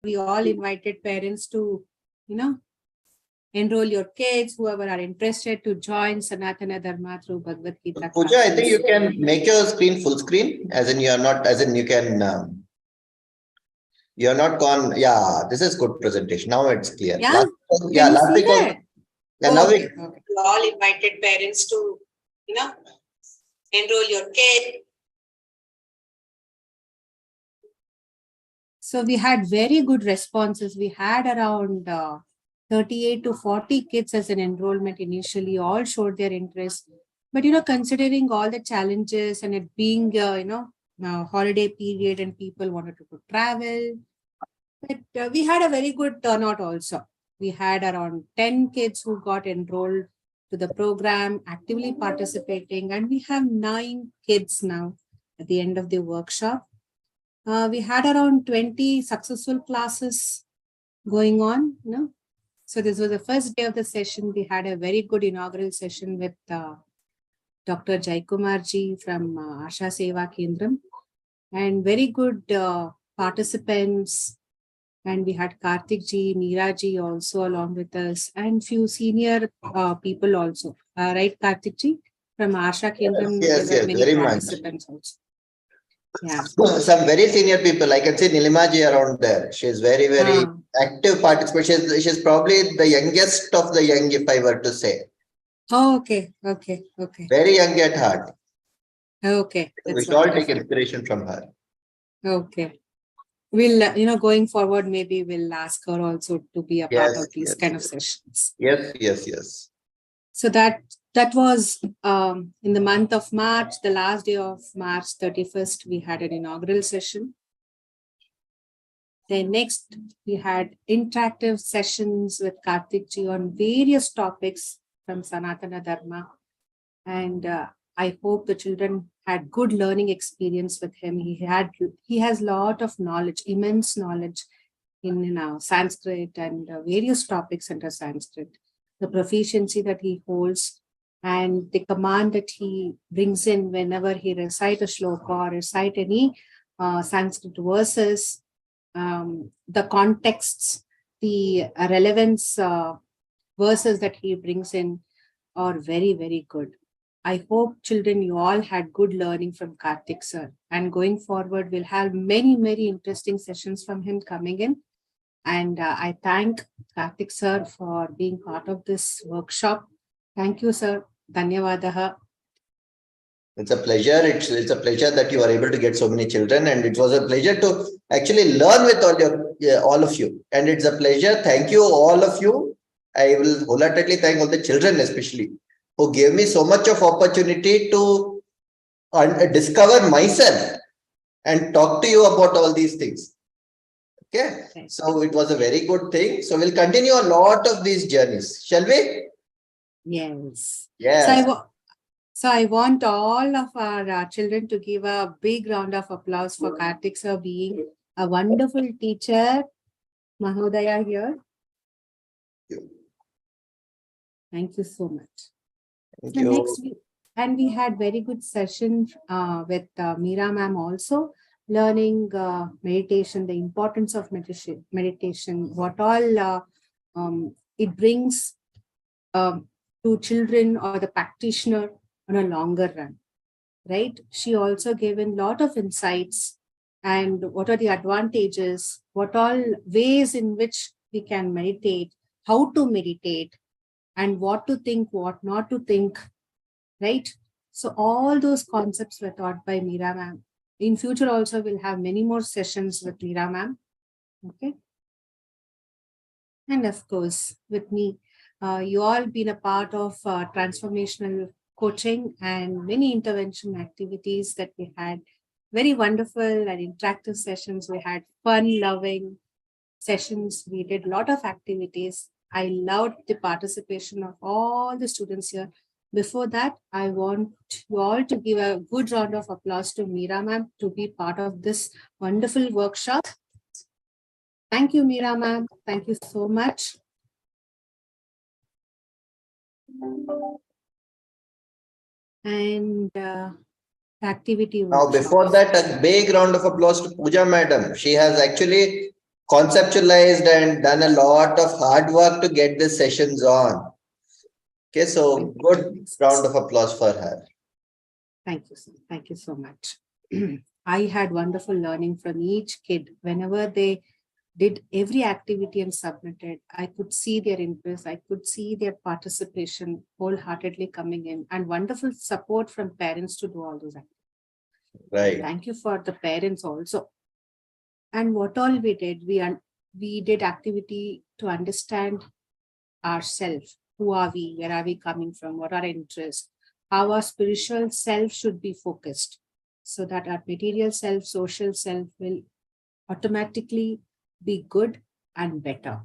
we all invited parents to, enroll your kids, whoever are interested to join Sanatana Dharma through Bhagavad Gita. Pooja, I think you can make your screen full screen, as in you are not, as in you can, you are not gone. Yeah, this is good presentation. Now it's clear. Yeah, last week. Yeah, now okay. You all invited parents to, enroll your kid. So we had very good responses. We had around 38 to 40 kids as an enrollment initially, all showed their interest. But, considering all the challenges and it being, holiday period and people wanted to travel, but we had a very good turnout also. We had around 10 kids who got enrolled to the program, actively participating, and we have 9 kids now at the end of the workshop. We had around 20 successful classes going on. So this was the first day of the session. We had a very good inaugural session with Dr. Jaikumar ji from Asha Seva Kendram, and very good participants. And we had Karthik ji, Meera ji also along with us, and few senior people also. Right, Karthik ji? From Asha Kendram, yes, there were many very participants much. Also. Yeah. Some very senior people. I can see Nilima ji around there. She's very, very active participant. She's probably the youngest of the young, if I were to say. Oh, okay. Very young at heart. Okay. We should all take inspiration from her. Okay. We'll, going forward, maybe we'll ask her also to be a part of these kind of sessions. Yes. So that was in the month of March, the last day of March 31st, we had an inaugural session. Then next, we had interactive sessions with Karthik ji on various topics from Sanatana Dharma. And I hope the children had good learning experience with him. He has a lot of knowledge, immense knowledge in Sanskrit and various topics under Sanskrit. The proficiency that he holds and the command that he brings in whenever he recite a shloka or recite any Sanskrit verses, the contexts, the relevance verses that he brings in are very, very good. I hope children, you all had good learning from Karthik sir, and going forward, we'll have many, many interesting sessions from him coming in. And I thank Karthik sir for being part of this workshop. Thank you, sir. Dhanyavadaha. It's a pleasure. It's a pleasure that you are able to get so many children, and it was a pleasure to actually learn with all of you. And it's a pleasure. Thank you, all of you. I will wholeheartedly thank all the children, especially, who gave me so much of opportunity to discover myself and talk to you about all these things. Okay, so it was a very good thing. So we'll continue a lot of these journeys, shall we? Yes. Yes. So I want all of our children to give a big round of applause for Karthik sir being a wonderful teacher. Mahodaya here. Thank you so much. Thank you. Next week, and we had very good session with Meera ma'am also, learning meditation, the importance of meditation, what all it brings to children or the practitioner on a longer run, right? She also gave in a lot of insights and what are the advantages, what all ways in which we can meditate, how to meditate, and what to think, what not to think, right? So all those concepts were taught by Meera ma'am. In future also, we'll have many more sessions with Meera ma'am. Okay. And of course, with me, you all been a part of transformational coaching and many intervention activities that we had. Very wonderful and interactive sessions. We had fun, loving sessions. We did a lot of activities. I loved the participation of all the students here. Before that, I want you all to give a good round of applause to Meera ma'am to be part of this wonderful workshop. Thank you, Meera ma'am. Thank you so much. And activity now, before that, a big round of applause to Pooja madam. She has actually conceptualized and done a lot of hard work to get these sessions on. Okay, so good round of applause for her. Thank you, sir. Thank you so much. I had wonderful learning from each kid. Whenever they did every activity and submitted, I could see their interest, I could see their participation wholeheartedly coming in, and wonderful support from parents to do all those activities. Right. Thank you for the parents also. And what all we did, we did activity to understand ourselves. Who are we? Where are we coming from? What are our interests? How our spiritual self should be focused, so that our material self, social self will automatically be good and better.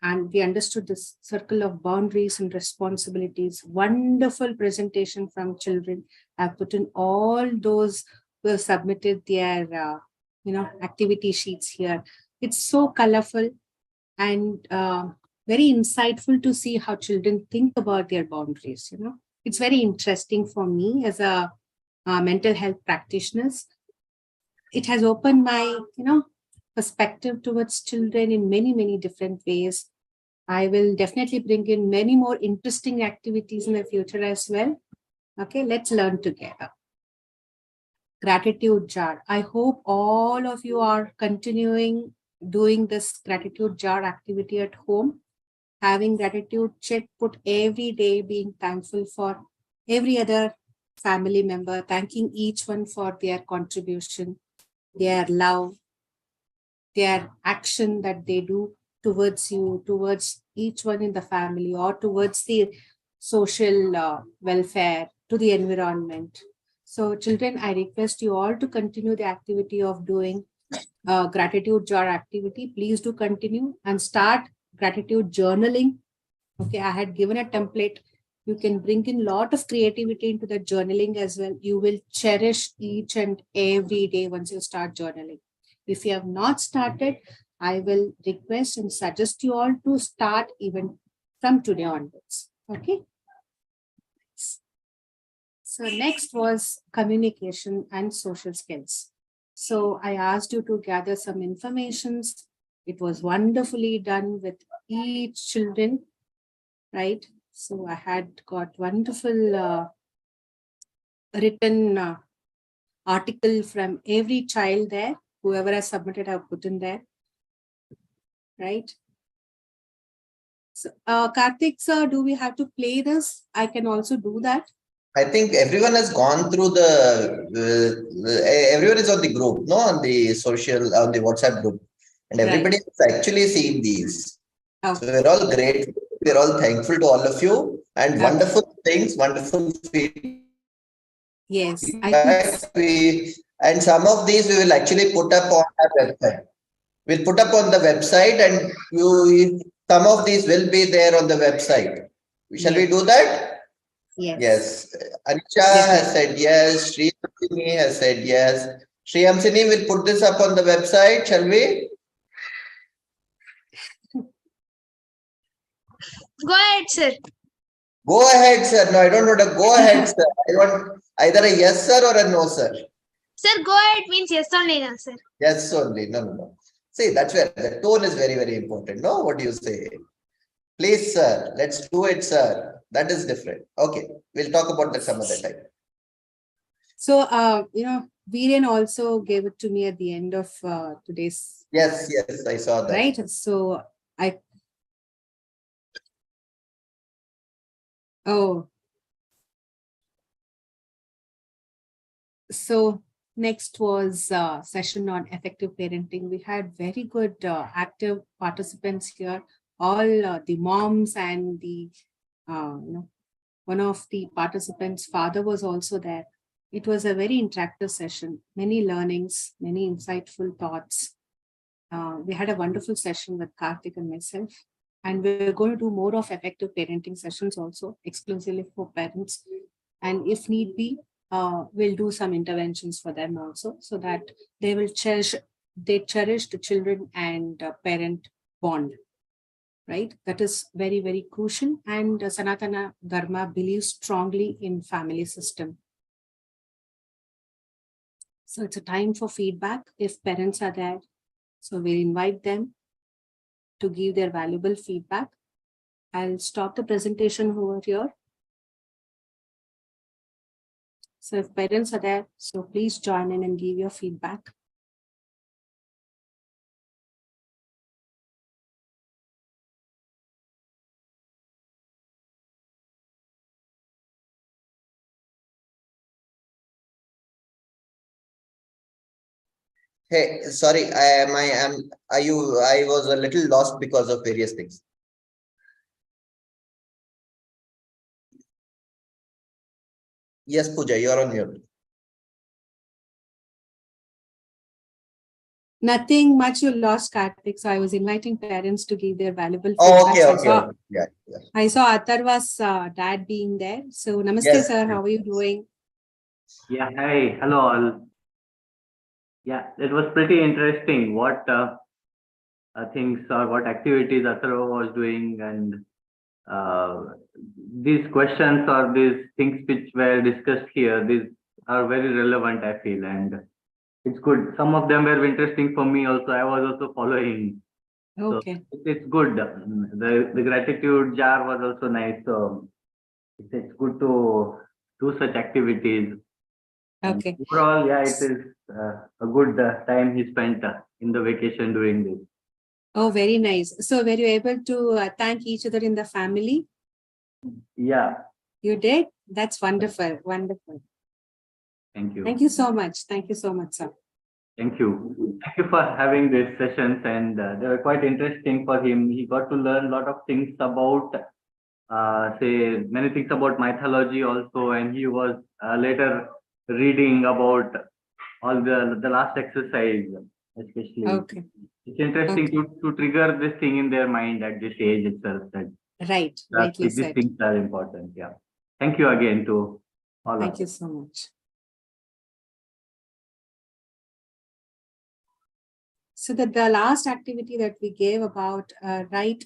And we understood this circle of boundaries and responsibilities. Wonderful presentation from children. I've put in all those who have submitted their activity sheets here. It's so colorful and very insightful to see how children think about their boundaries. It's very interesting for me as a mental health practitioner. It has opened my perspective towards children in many different ways. I will definitely bring in many more interesting activities in the future as well. Okay, let's learn together. Gratitude jar. I hope all of you are continuing doing this gratitude jar activity at home, having gratitude check put every day, being thankful for every other family member, thanking each one for their contribution, their love, their action that they do towards you, towards each one in the family, or towards the social welfare, to the environment. So children, I request you all to continue the activity of doing gratitude jar activity. Please do continue and start gratitude journaling. Okay, I had given a template. You can bring in a lot of creativity into the journaling as well. You will cherish each and every day once you start journaling. If you have not started, I will request and suggest you all to start even from today onwards. Okay. So next was communication and social skills. So I asked you to gather some informations. It was wonderfully done with each children, right? So I had got wonderful written article from every child there. Whoever has submitted, I've put in there, right? So, Karthik sir, do we have to play this? I can also do that. I think everyone has gone through everyone is on the group, no, on the on the WhatsApp group, and everybody has actually seen these. Okay. So we're all grateful. We're all thankful to all of you, and wonderful things, wonderful feedback. Yes, And some of these we will actually put up on our website. We'll put up on the website, and some of these will be there on the website. Shall we do that? Yes. Anisha has said yes. Sri Amsini has said yes. Sri Amsini will put this up on the website, shall we? Go ahead, sir. Go ahead, sir. No, I don't want to go ahead, sir. I want either a yes, sir, or a no, sir. Sir, go ahead means yes only, no, sir. Yes only. No. See, that's where the tone is very important. No, what do you say? Please, sir. Let's do it, sir. That is different. Okay. We'll talk about that some other time. So, Viren also gave it to me at the end of today's. Yes, I saw that. Right. So, So next was session on effective parenting. We had very good active participants here. All the moms and the one of the participants' father was also there. It was a very interactive session. Many learnings, many insightful thoughts. We had a wonderful session with Karthik and myself. And we're going to do more of effective parenting sessions also, exclusively for parents. And if need be, we'll do some interventions for them also, so that they will cherish the children and parent bond, right? That is very crucial. And Sanatana Dharma believes strongly in family system. So it's a time for feedback if parents are there. So we'll invite them to give their valuable feedback. I'll stop the presentation over here. So if parents are there, so please join in and give your feedback. Hey, sorry, I was a little lost because of various things. Yes, Pooja, you're on mute. Nothing much you lost, Karthik. So I was inviting parents to give their valuable Oh, feedback. okay, okay. Yeah, yeah. I saw Atharva's dad being there. So namaste, Yes. sir. How are you doing? Yeah, hi, hello all. Yeah, it was pretty interesting what things or what activities Atharva was doing, and these questions or these things which were discussed here, these are very relevant, I feel, and it's good. Some of them were interesting for me also. I was also following. Okay. So it's good. The gratitude jar was also nice. So it's good to do such activities. And Okay. overall, yeah, it is a good time he spent in the vacation doing this. Oh, very nice. So were you able to thank each other in the family? Yeah, You did? That's wonderful. Wonderful. thank you. Thank you so much. Thank you so much, sir. Thank you. Thank you for having these sessions, and they were quite interesting for him. He got to learn a lot of things about, say, many things about mythology also, and he was later reading about all the last exercise, especially. Okay. It's interesting Okay. to trigger this thing in their mind at this age itself, that Right. Rightly these said. things are important. Yeah. Thank you again to all Thank of you us. so much. So the last activity that we gave about write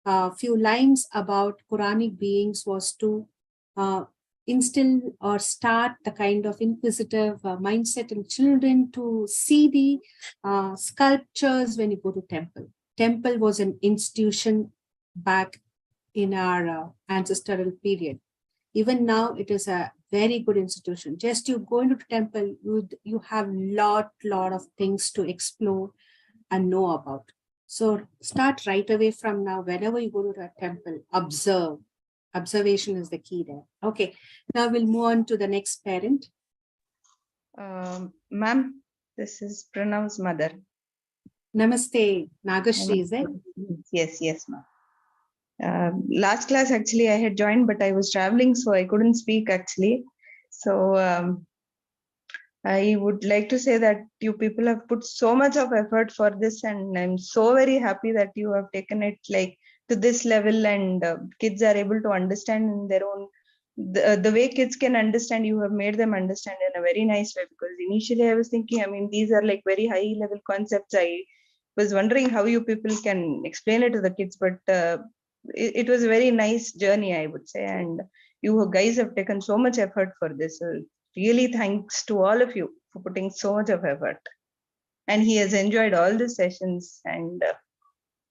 a few lines about Quranic beings was to instill or start the kind of inquisitive mindset in children to see the sculptures when you go to temple. Temple was an institution back in our ancestral period. Even now, it is a very good institution. Just you go into the temple, you have lot of things to explore and know about. So start right away from now. Whenever you go to a temple, observe. Observation is the key there. Okay. Now we'll move on to the next parent. Ma'am, this is Pranav's mother. Namaste, Nagashri, is it? Yes, ma'am. Last class, actually, I had joined, but I was traveling, so I couldn't speak, actually. So I would like to say that you people have put so much of effort for this, and I'm so very happy that you have taken it like to this level, and kids are able to understand in their own the way kids can understand. You have made them understand in a very nice way, because initially I was thinking, I mean, these are like very high level concepts. I was wondering how you people can explain it to the kids, but it was a very nice journey, I would say, and you guys have taken so much effort for this. Really thanks to all of you for putting so much of effort. And he has enjoyed all the sessions, and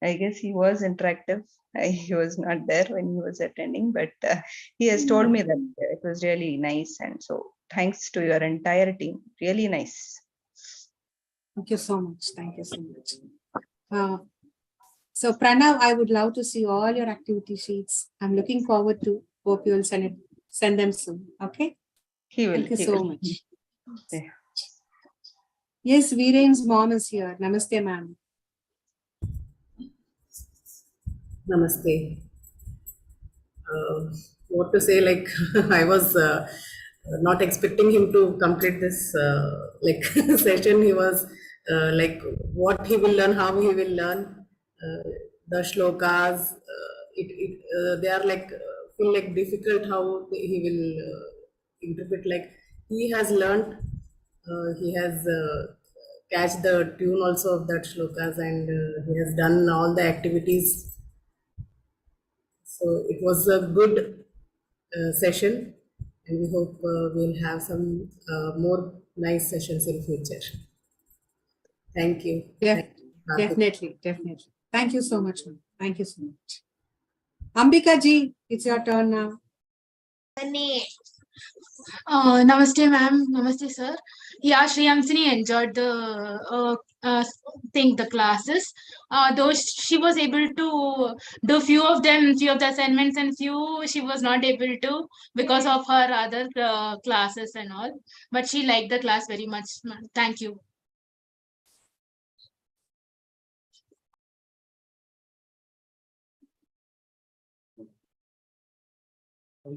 I guess he was interactive. He was not there when he was attending, but he has told me that it was really nice. And so thanks to your entire team. Really nice. Thank you so much. Thank you so much. So Pranav, I would love to see all your activity sheets. I'm looking forward to. Hope you will send them soon. Okay. He will. Thank you he so will. much. Yeah. Yes, Viren's mom is here. Namaste, ma'am. Namaste. What to say? Like I was not expecting him to complete this like session. He was like what he will learn, how he will learn the shlokas. They are like feel like difficult how he will interpret. Like he has learned. He has catch the tune also of that shlokas, and he has done all the activities. So it was a good session, and we hope we'll have some more nice sessions in future. Thank you. Yeah. Definitely, definitely. Thank you so much, ma'am. Thank you so much. Ambika ji, it's your turn now. Namaste, ma'am. Namaste, sir. Yeah, Shriyamsini enjoyed the classes. Though she was able to do few of the assignments, and few she was not able to because of her other classes and all. But she liked the class very much, ma'am. Thank you.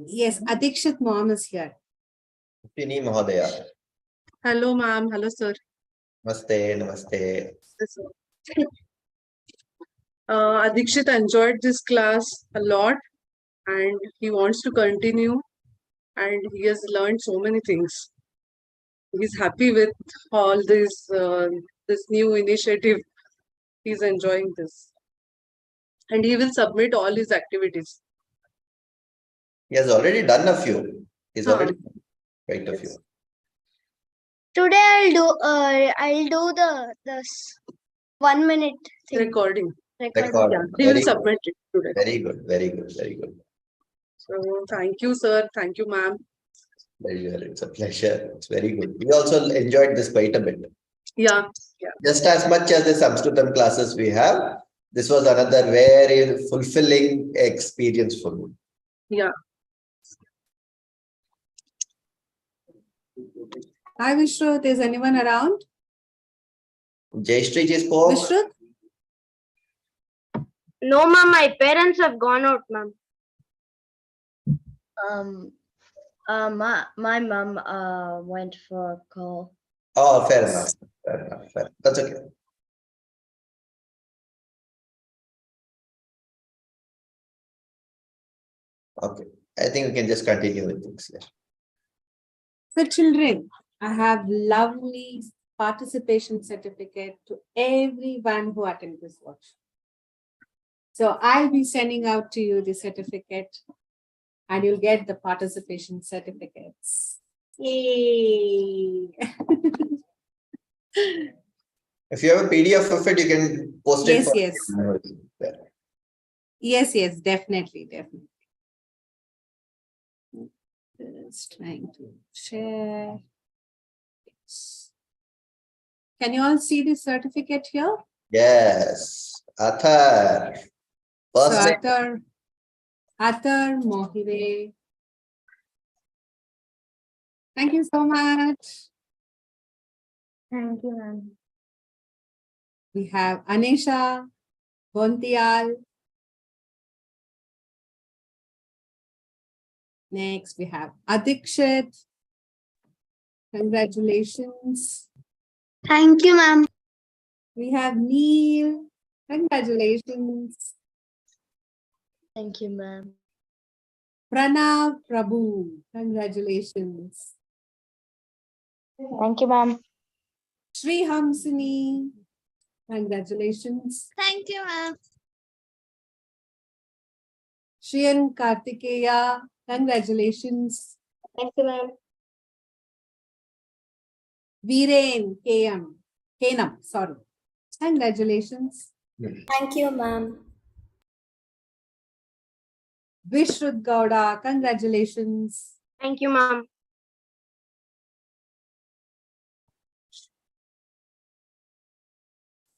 Yes, Adikshit mom is here. Pini Mahodaya. Hello, ma'am. Hello, sir. Namaste, namaste. Adikshit enjoyed this class a lot and he wants to continue and he has learned so many things. He's happy with all this new initiative. He's enjoying this. And he will submit all his activities. He has already done a few. He's Huh. already done quite a few. Today I'll do this 1 minute thing. Recording. Record. Yeah, he will Very good. submit it today. Very good, very good, very good. So thank you, sir. Thank you, ma'am. Pleasure. It's a pleasure. It's very good. We also enjoyed this quite a bit. Yeah. Just as much as the Sanskritam classes we have, this was another very fulfilling experience for me. Yeah. Hi, Vishrut. Is anyone around? Jayashree ji spoke. Vishrut? No, ma'am, my parents have gone out, ma'am. My mom went for a call. Oh, fair enough. Fair enough. Fair. That's okay. Okay. I think we can just continue with things here. So children, I have lovely participation certificate to everyone who attended this workshop. So I'll be sending out to you the certificate and you'll get the participation certificates. Yay! If you have a PDF of it, you can post it. Yes, yes. Yes, definitely. Just trying to share. Yes. Can you all see the certificate here? Yes. Athar. So First name. Athar Mohire. Thank you so much. Thank you, ma'am. We have Anisha Bontial. Next, we have Adikshit. Congratulations. Thank you, ma'am. We have Neil. Congratulations. Thank you, ma'am. Pranav Prabhu. Congratulations. Thank you, ma'am. Shri Hamsini. Congratulations. Thank you, ma'am. Shriyan Kartikeya. Congratulations. Thank you, ma'am. Viren Kenam. Sorry. Congratulations. Thank you, ma'am. Vishrut Gowda. Congratulations. Thank you, ma'am.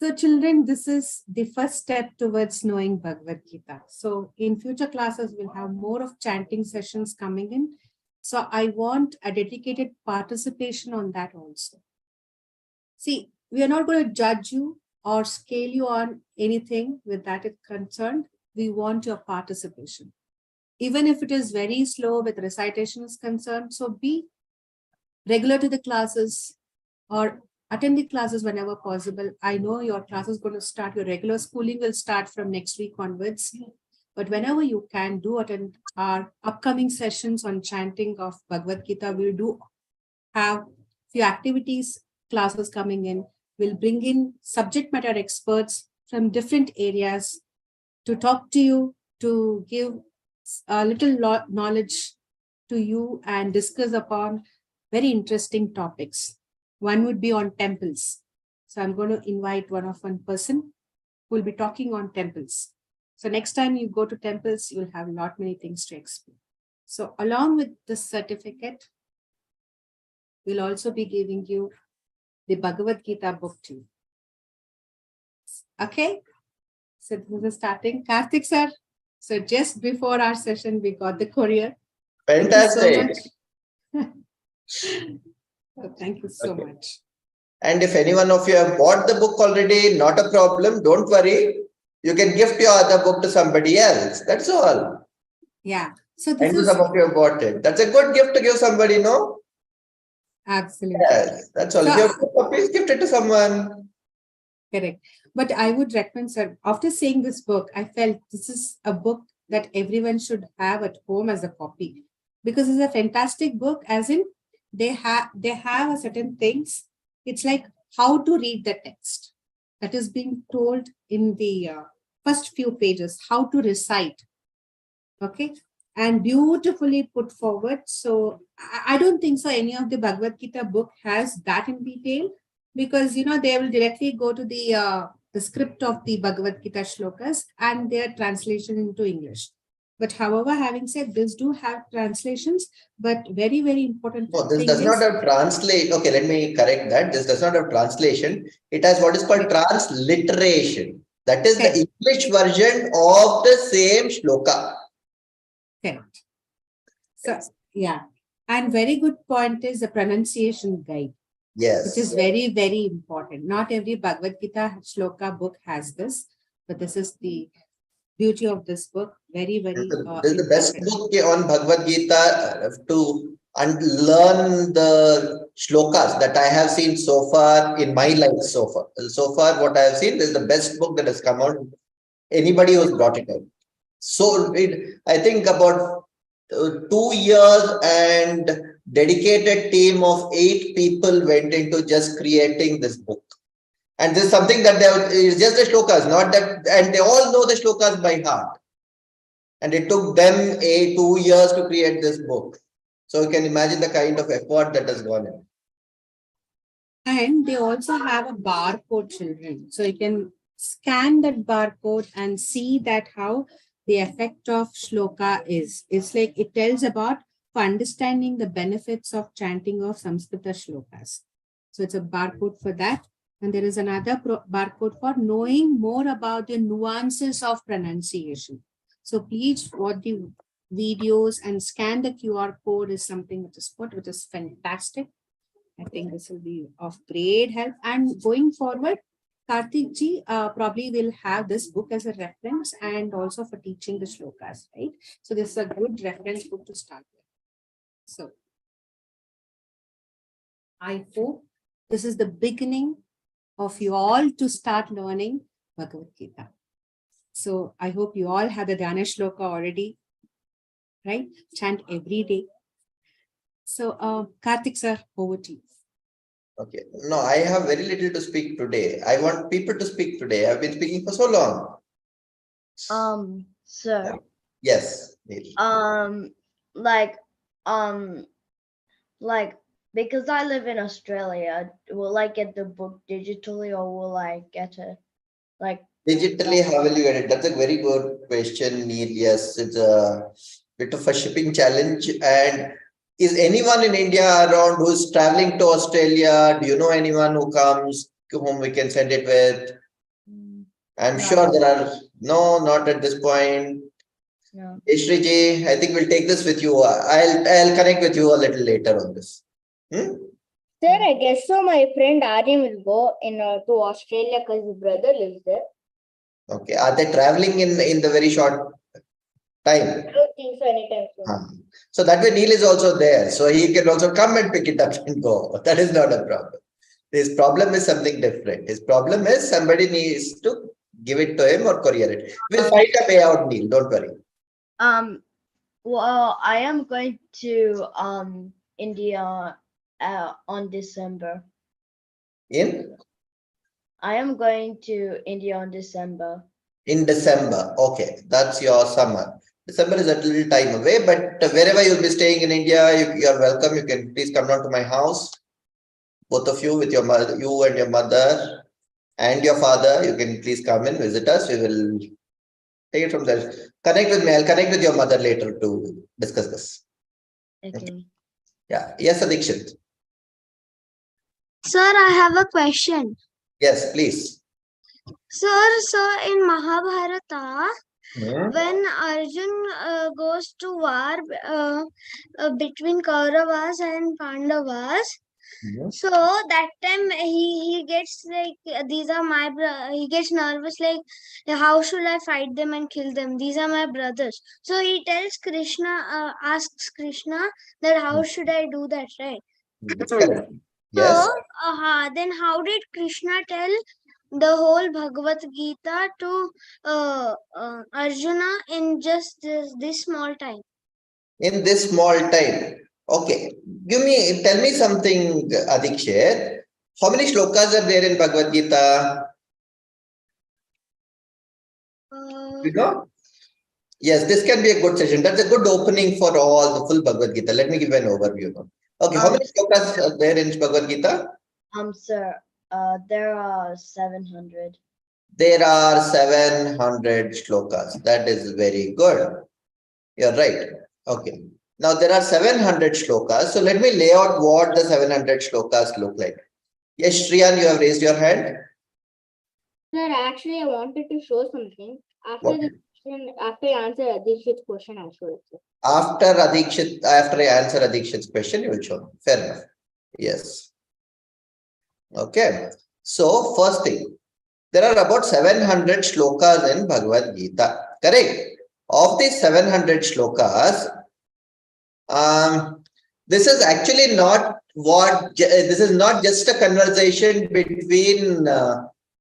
So children, this is the first step towards knowing Bhagavad Gita. So in future classes, we'll have more of chanting sessions coming in. So I want a dedicated participation on that also. See, we are not going to judge you or scale you on anything with that is concerned. We want your participation. Even if it is very slow with recitation is concerned, so be regular to the classes or attend the classes whenever possible. I know your class is going to start, your regular schooling will start from next week onwards. But whenever you can do attend our upcoming sessions on chanting of Bhagavad Gita, we'll do have few activities, classes coming in. We'll bring in subject matter experts from different areas to talk to you, to give a little knowledge to you and discuss upon very interesting topics. One would be on temples. So I'm going to invite one person who will be talking on temples. So next time you go to temples, you will have a lot many things to explain. So along with this certificate, we'll also be giving you the Bhagavad Gita book too. Okay, so this is starting. Karthik sir, so just before our session, we got the courier. Fantastic. Thank you so much. And if any one of you have bought the book already, not a problem. Don't worry. You can gift your other book to somebody else. That's all. Yeah. So this And is some of you have bought it. That's a good gift to give somebody, no? absolutely. Yes, that's all. So, if you have a book, please gift it to someone. Correct. But I would recommend, sir, after seeing this book, I felt this is a book that everyone should have at home as a copy, because it's a fantastic book, as in they have a certain things. It's like how to read the text that is being told in the first few pages, how to recite. Okay. And beautifully put forward. So I don't think so any of the Bhagavad Gita book has that in detail, because they will directly go to the script of the Bhagavad Gita shlokas and their translation into English. But however, having said this, do have translations, but very, very important No, this thing does not is, have translate. Okay, let me correct that. This does not have translation. It has what is called transliteration. That is the English version of the same shloka. correct. So yeah, and very good point is the pronunciation guide, which is Yes. very, very important. Not every Bhagavad Gita shloka book has this, but this is the beauty of this book. Very, very This is the best important. book on Bhagavad Gita to learn the shlokas that I have seen so far in my life so far. So far, what I have seen is the best book that has come out. Anybody who's brought it out. So I think about 2 years and dedicated team of 8 people went into just creating this book. And this is something that is just the shlokas, not that, and they all know the shlokas by heart. And it took them 2 years to create this book. So you can imagine the kind of effort that has gone in. And they also have a barcode, children. So you can scan that barcode and see that how the effect of shloka is. It's like it tells about for understanding the benefits of chanting of Samskrita shlokas. So it's a barcode for that. And there is another barcode for knowing more about the nuances of pronunciation. So please watch the videos and scan the QR code is something which is put, which is fantastic. I think this will be of great help. And going forward, Karthik ji probably will have this book as a reference and also for teaching the shlokas, right? So this is a good reference book to start with. So I hope this is the beginning of you all to start learning Bhagavad Gita. So I hope you all have the Dhyana shloka already, right? Chant every day. So Karthik sir, over to you. Okay. No, I have very little to speak today. I want people to speak today. I've been speaking for so long. Sir. Yes. Like, because I live in Australia, will I get the book digitally or will I get it Digitally, how will you get it? That's a very good question, Neil. Yes, it's a bit of a shipping challenge. And is anyone in India around who's traveling to Australia? Do you know anyone who comes whom we can send it with? I'm sure there are. No, not at this point. No. Ishriji, I think we'll take this with you. I'll connect with you a little later on this. Sir, I guess so. My friend Aryan will go to Australia because his brother lives there. Okay. Are they traveling in the very short time? I don't think so anytime soon. So that way Neil is also there. So he can also come and pick it up and go. That is not a problem. His problem is something different. His problem is somebody needs to give it to him or courier it. We'll find a way out, Neil. Don't worry. Well, I am going to India on December. I am going to India on December. In December. Okay. That's your summer. December is a little time away, but wherever you'll be staying in India, you are welcome. You can please come down to my house. both of you with your mother, you and your mother and your father, you can please come and visit us. We will take it from there. Connect with me. I'll connect with your mother later to discuss this. Okay. Yeah. Yes, Adikshit. Sir, I have a question. Yes, please. Sir, in Mahabharata, Hmm. when Arjun goes to war between Kauravas and Pandavas, Mhm. so that time he gets like these are my he gets nervous like how should I fight them and kill them? These are my brothers. So he tells Krishna, asks Krishna that how should I do that, right? Correct. Yes. So then how did Krishna tell the whole Bhagavad Gita to Arjuna in just this small time? In this small time. Okay. Tell me something, Adikshit. How many shlokas are there in Bhagavad Gita? You know? Yes, this can be a good session. That's a good opening for all the full Bhagavad Gita. Let me give an overview. Okay, how many shlokas are there in Bhagavad Gita? Sir, there are 700. There are 700 shlokas. That is very good. You're right. Okay. Now there are 700 shlokas. So let me lay out what the 700 shlokas look like. Yes, Shriyan, you have raised your hand. Sir, actually, I wanted to show something. After What? the question, after I answer Adikshit's question, I'll show it, sir. After I answer Adikshit's question, you will show. Fair enough. Yes. Okay. So first thing, there are about 700 shlokas in Bhagavad Gita. Correct. Of these 700 shlokas, this is actually not this is not just a conversation between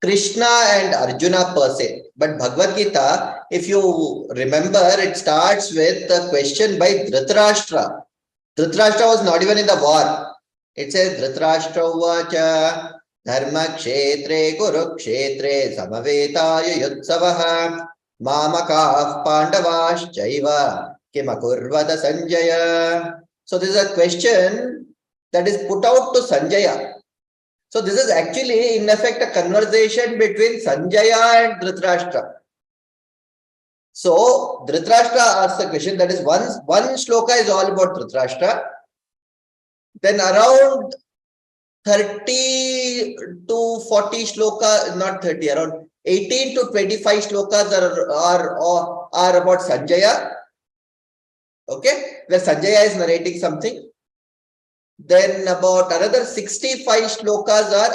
Krishna and Arjuna per se, but Bhagavad Gita, if you remember, it starts with a question by Dhritarashtra. Dhritarashtra was not even in the war. It says Dhritarashtra vacha dharma kshetre kurukshetre samavetaya yutsavaha mamakaah pandavash chaiva kimakurvata sanjaya. So this is a question that is put out to Sanjaya. So this is actually in effect a conversation between Sanjaya and Dhritarashtra. So Dhritarashtra asks the question, that is one shloka is all about Dhritarashtra. Then around 30 to 40 shlokas, not 30, around 18 to 25 shlokas are about Sanjaya. Okay, where Sanjaya is narrating something. Then about another 65 shlokas are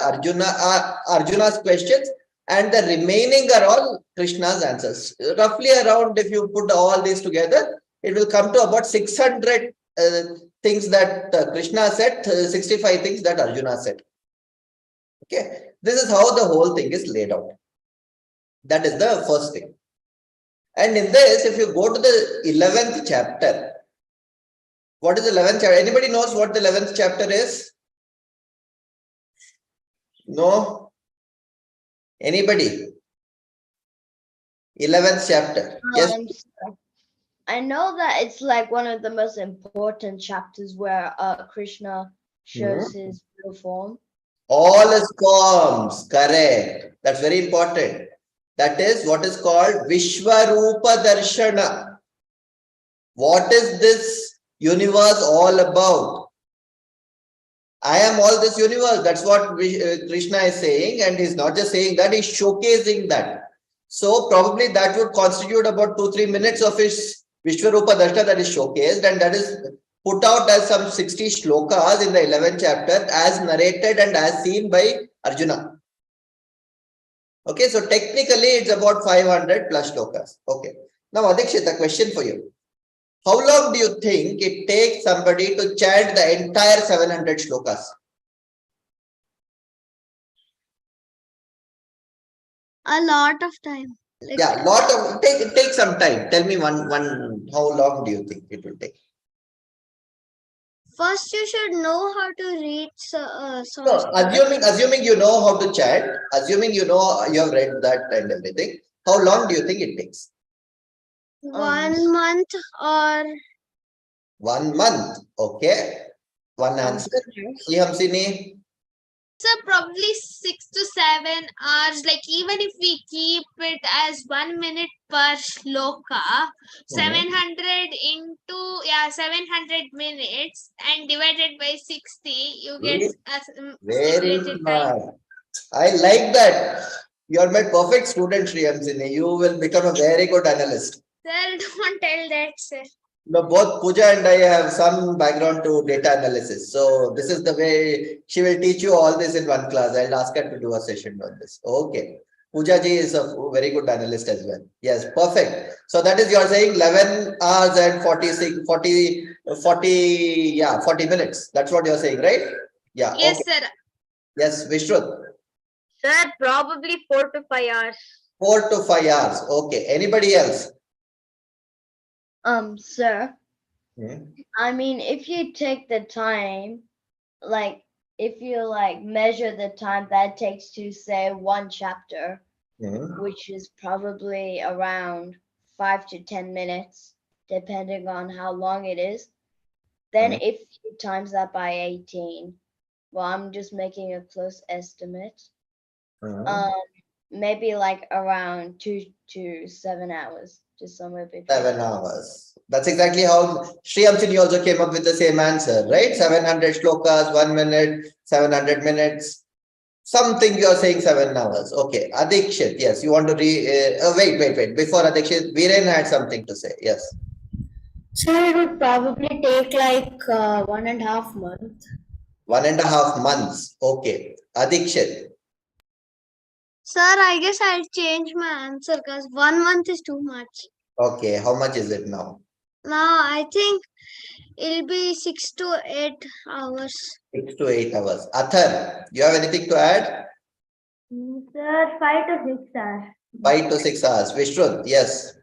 Arjuna's questions, and the remaining are all Krishna's answers. Roughly around, if you put all these together, it will come to about 600 things that Krishna said, 65 things that Arjuna said. Okay, this is how the whole thing is laid out. That is the first thing. And in this, if you go to the 11th chapter, what is the 11th chapter? Anybody knows what the 11th chapter is? No? Anybody? 11th chapter. Yes. I know that it's like one of the most important chapters where Krishna shows his real form. All his forms. Correct. That's very important. That is what is called Vishwarupa Darshana. What is this universe all about? I am all this universe. That's what Krishna is saying, and he's not just saying that, he's showcasing that. So probably that would constitute about 2-3 minutes of his Vishwarupa Darshana that is showcased, and that is put out as some 60 shlokas in the 11th chapter as narrated and as seen by Arjuna. Okay, so technically it's about 500 plus shlokas. Okay. Now Adikshit, a question for you. How long do you think it takes somebody to chant the entire 700 shlokas? A lot of time. Yeah, take some time. Tell me one how long do you think it will take? First, you should know how to read So Sanskrit. assuming you know how to chant, assuming you know you have read that and everything, how long do you think it takes? 1 month or 1 month. Okay. One answer. Hamsini. So probably 6 to 7 hours. Like even if we keep it as 1 minute per shloka, 700 into 700 minutes and divided by 60, you get a Very stipulated time. smart. I like that. You are my perfect student, Shriyamsini. You will become a very good analyst. Sir, don't tell that, sir. No, both Pooja and I have some background to data analysis. So this is the way she will teach you all this in one class. I'll ask her to do a session on this. Okay. Pooja ji is a very good analyst as well. Yes, perfect. So that is you're saying 11 hours and 40 minutes. That's what you're saying, right? Yeah. Yes, Okay. sir. Yes, Vishruth. Sir, probably 4 to 5 hours. 4 to 5 hours. Okay. Anybody else? Sir, Hmm. I mean, if you take the time, like if you like measure the time that takes to say one chapter, Hmm. which is probably around 5 to 10 minutes, depending on how long it is, then if you times that by 18, well, I'm just making a close estimate. Maybe like around 2 to 7 hours, just somewhere between. 7 hours. That's exactly how Shriyamsini also came up with the same answer, right? 700 shlokas, 1 minute, 700 minutes. Something you're saying 7 hours. Okay. Adikshit, yes. You want to wait. Before Adikshit, Viren had something to say. Yes. So it would probably take like 1.5 months. 1.5 months. Okay. Adikshit. Sir, I guess I'll change my answer because 1 month is too much. Okay. How much is it now? Now I think it'll be 6 to 8 hours. 6 to 8 hours. Athar, you have anything to add? Sir, 5 to 6 hours. 5 to 6 hours. Vishruth, yes.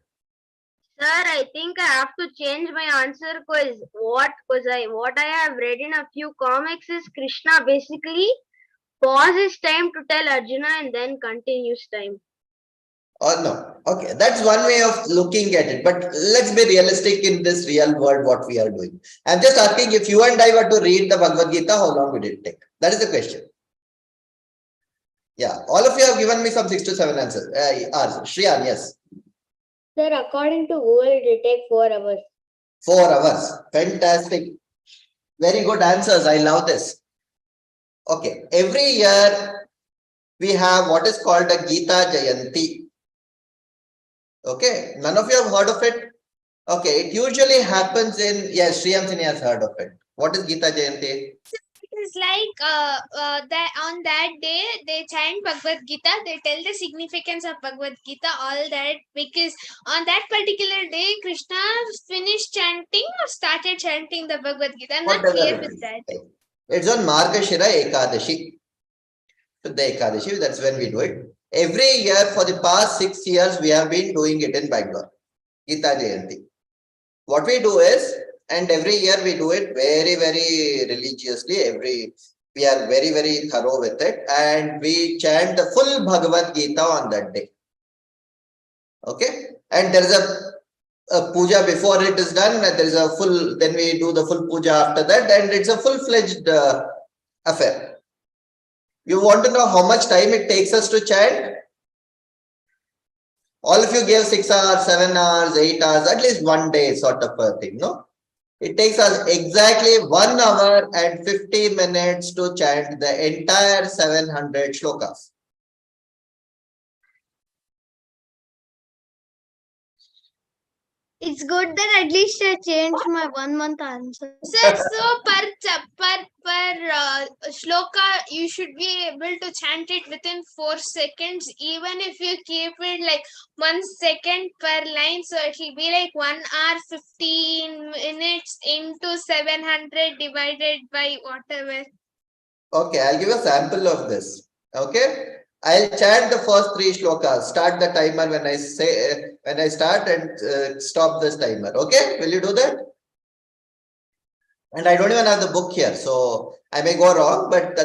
Sir, I think I have to change my answer because what I have read in a few comics is Krishna basically pauses time to tell Arjuna and then continues time. Or no. Okay, that's one way of looking at it. But let's be realistic in this real world, what we are doing. I'm just asking, if you and I were to read the Bhagavad Gita, how long would it take? That is the question. Yeah, all of you have given me some 6 to 7 answers. Shriyan, yes. Sir, according to Google, it will take 4 hours. 4 hours. Fantastic. Very good answers. I love this. Okay, every year we have what is called a Gita Jayanti. Okay, none of you have heard of it? Okay, it usually happens in, yes, Shriyamsini has heard of it. What is Gita Jayanti? It is like that on that day they chant Bhagavad Gita. They tell the significance of Bhagavad Gita, all that, because on that particular day Krishna finished chanting or started chanting the Bhagavad Gita. I'm not clear with that. It's on Margashira Ekadashi. Shuddha Ekadashi, that's when we do it. Every year for the past 6 years, we have been doing it in Bangalore. Gita Jayanti. What we do is, and every year we do it very, very religiously. We are very, very thorough with it. And we chant the full Bhagavad Gita on that day. Okay. And there is a puja before it is done. There is a full, then we do the full puja after that. And it's a full-fledged affair. You want to know how much time it takes us to chant? All of you gave 6 hours, 7 hours, 8 hours, at least one day sort of a thing, no? It takes us exactly 1 hour and 50 minutes to chant the entire 700 shlokas. It's good that at least I changed my 1 month answer. Sir, so per shloka, you should be able to chant it within 4 seconds, even if you keep it like 1 second per line. So it will be like 1 hour 15 minutes into 700 divided by whatever. Okay, I'll give a sample of this. Okay, I'll chant the first 3 shlokas. Start the timer when I say when I start and stop this timer. Okay, will you do that? And I don't even have the book here, so I may go wrong, but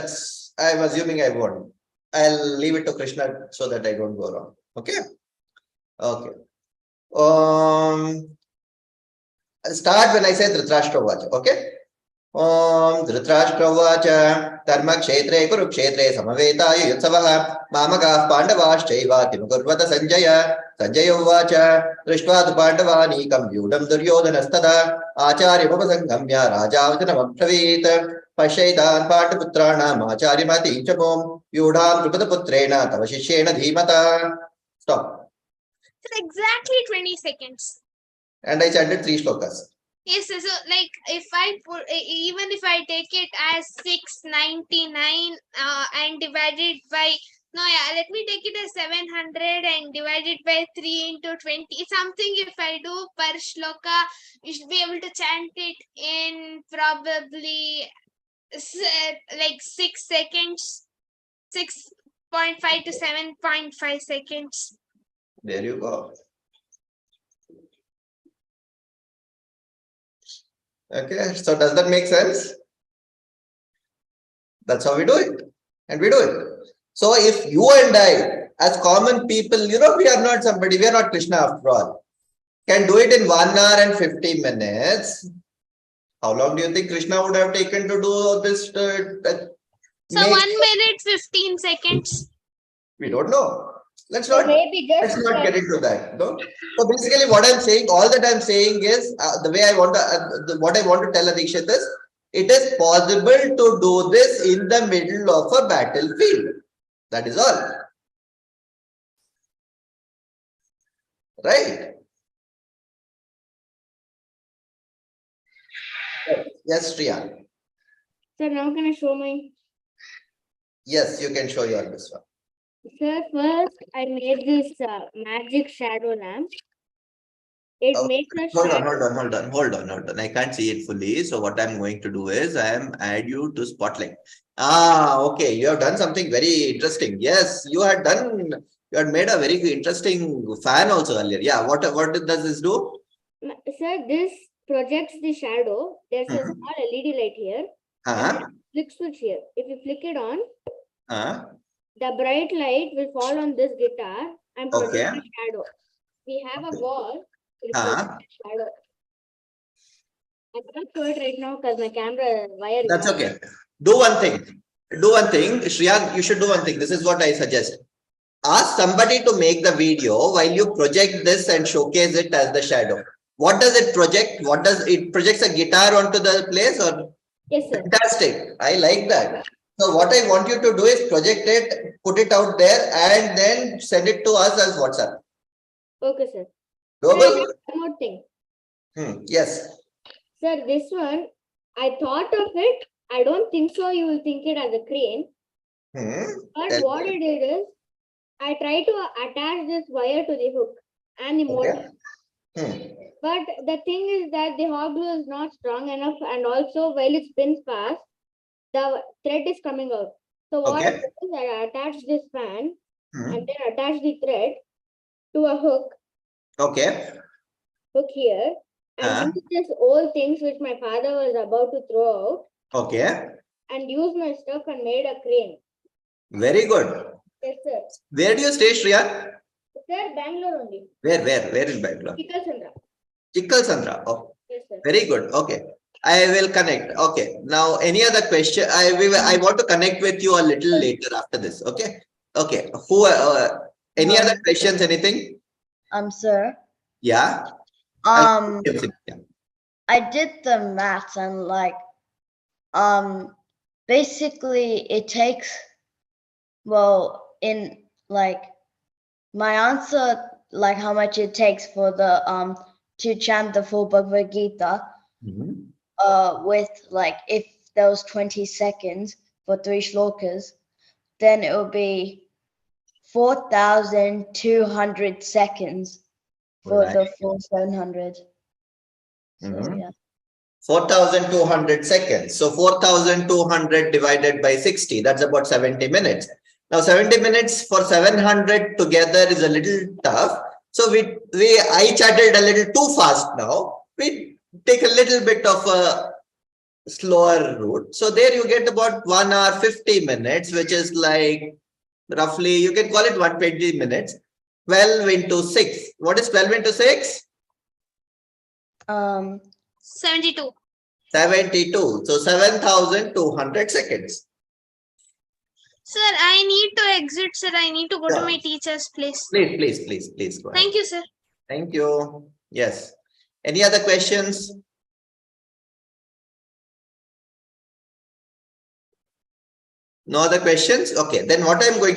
I'm assuming I won't. I'll leave it to Krishna so that I don't go wrong. Okay. Okay. Start when I say Dhritarashtra Vacha. Okay. Om Dhritarashtra Dharmakshetre Kurukshetre Samavetayu Yutsavaha Mamakaः Pandavaश्चैव किं कुर्वत Sanjaya Sanjaya Uvacha Drishtva tu Pandavanikam Vyudam Duryodhanastada Acharyamupasanghamya Rajavachanamabravit Pashyaitan Pandaputranam Acharyamati Chapom Vyudham Drupadaputrena Tava Shishyena Dhimata. Stop. Exactly 20 seconds. And I chanted 3 shlokas. Yes, so like if I put, even if I take it as 699 and divide it by, no, yeah, let me take it as 700 and divide it by 3 into 20. Something if I do per shloka, you should be able to chant it in probably like 6 seconds, 6.5 to 7.5 seconds. There you go. Okay, so does that make sense? That's how we do it. And we do it. So if you and I, as common people, we are not somebody, we are not Krishna after all, can do it in 1 hour and 50 minutes. How long do you think Krishna would have taken to do this? So 1 minute, 15 seconds. We don't know. Let's So not, maybe let's just not get into that. No? So basically what I'm saying, all that I'm saying is the way I want to, what I want to tell Adikshit is, it is possible to do this in the middle of a battlefield. That is all. Right? Yes, Shriya. Sir, now can I show my? Yes, you can show your this one. Sir, first I made this magic shadow lamp. It Oh, makes a hold shadow. on. I can't see it fully. So what I'm going to do is I am add you to Spotlight. Ah, okay. You have done something very interesting. Yes, you had made a very interesting fan also earlier. Yeah. What does this do? Sir, this projects the shadow. There's a small LED light here. And there's a flick switch here. If you flick it on, the bright light will fall on this guitar and project a shadow. We have a wall. Shadow. I can't show it right now because my camera wire is. That's okay. Do one thing. Shriya, you should do one thing. This is what I suggest. Ask somebody to make the video while you project this and showcase it as the shadow. What does it project? It projects a guitar onto the place or? Yes, sir. Fantastic. I like that. So what I want you to do is project it, put it out there and then send it to us as WhatsApp. Okay, sir. Doable? One more thing. Yes. Sir, this one, I thought of it. I don't think so. You will think it as a crane. But what I did is, I tried to attach this wire to the hook and the motor. But the thing is that the hot glue is not strong enough, and also while it spins fast, the thread is coming out. So what I did is I attached this fan and then attach the thread to a hook. Hook here. And use this old things which my father was about to throw out. And use my stuff and made a crane. Very good. Yes, sir. Where do you stay, Shriya? Sir, Bangalore only. Where in Bangalore? Chikkalsandra. Oh, yes, sir. Very good. Okay. I will connect. Okay. Now, any other question? I want to connect with you a little later after this. Okay. Okay. Who? Any other questions? Anything? Sir. Yeah. I did the maths and basically it takes, in my answer, how much it takes for the to chant the full Bhagavad Gita, with if there was 20 seconds for 3 shlokas, then it would be 4,200 seconds for the full 700. So, yeah. 4,200 seconds. So 4,200 divided by 60, that's about 70 minutes. Now 70 minutes for 700 together is a little tough. So I chatted a little too fast now. We take a little bit of a slower route. So there you get about 1 hour 50 minutes, which is roughly, you can call it 120 minutes. 12 into 6. What is 12 into 6? 72. 72. So 7,200 seconds. Sir, I need to exit, sir. I need to go to my teacher's place. Please go ahead. Thank you, sir. Thank you. Yes. Any other questions? No other questions? Okay. Then what I'm going